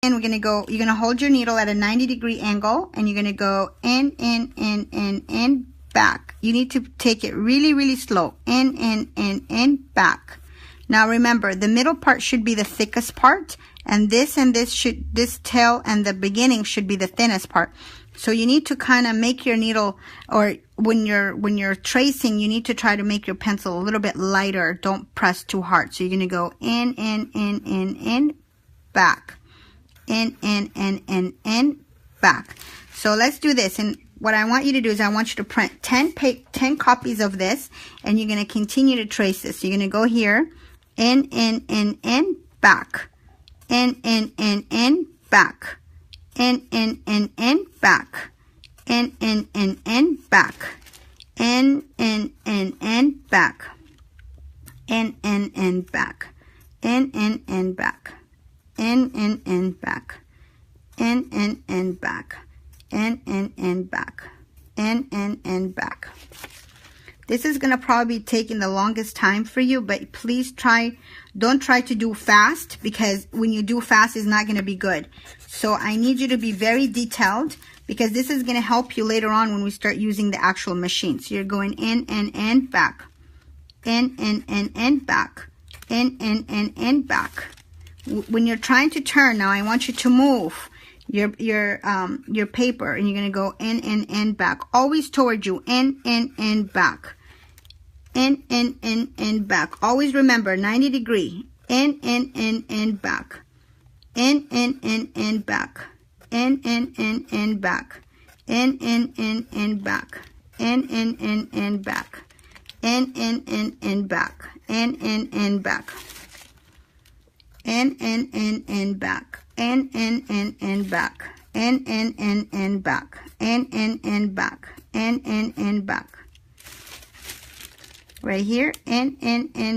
and we're going to go, you're going to hold your needle at a 90-degree angle, and you're going to go in, back. You need to take it really, really slow. In, back. Now remember, the middle part should be the thickest part, and this tail and the beginning should be the thinnest part. So you need to kind of make your needle, or when you're tracing, you need to try to make your pencil a little bit lighter. Don't press too hard. So you're going to go in, back. In, back. So let's do this. And what I want you to do is I want you to print 10 copies of this, and you're going to continue to trace this. So you're going to go here, in, back. In, back. In, back. In, back. In, back. In, back. In, back. In, back. In, back. In, back. In, back. In, back. This is going to probably be taking the longest time for you, but please don't try to do fast, because when you do fast, it's not going to be good. So I need you to be very detailed, because this is going to help you later on when we start using the actual machine. So you're going in, back. In, back. In, back. When you're trying to turn, now I want you to move your paper, and you're going to go in, back. Always toward you. In, back. In, back. Always remember 90 degree. In, back. In, back. In, back. In, back. In, back. In, back. In, back. In, back. In, back. In, back. In, back. In, back. Right here, in,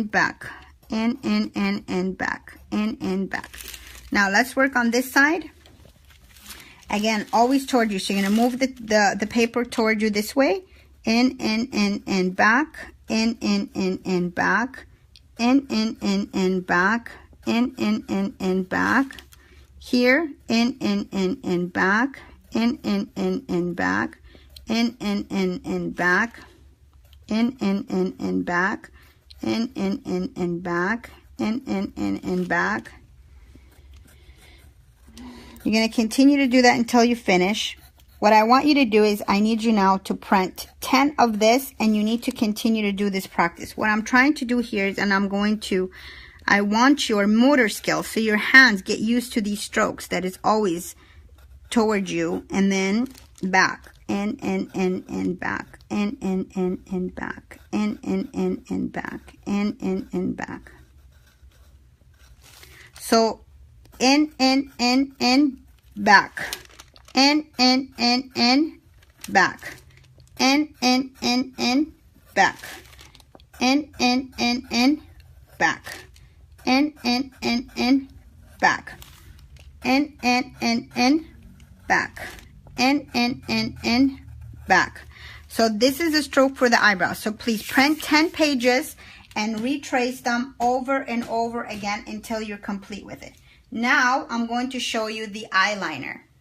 back. In, back. In, back. Now let's work on this side. Again, always toward you. So you're going to move the paper toward you this way. In, back. In, back. In, back. In, back. Here, in, back. In, back. In, back. In, back. In, back. In, back. You're going to continue to do that until you finish. What I want you to do is I need you now to print 10 of this, and you need to continue to do this practice. What I'm trying to do here is, and I want your motor skills, so your hands get used to these strokes, that is always toward you, and then back, and back, and back, and back, and back. So in, back, in, back, in, back, in, back, in, back, in, back, in, back. So this is a stroke for the eyebrows. So please print 10 pages and retrace them over and over again until you're complete with it. Now I'm going to show you the eyeliner.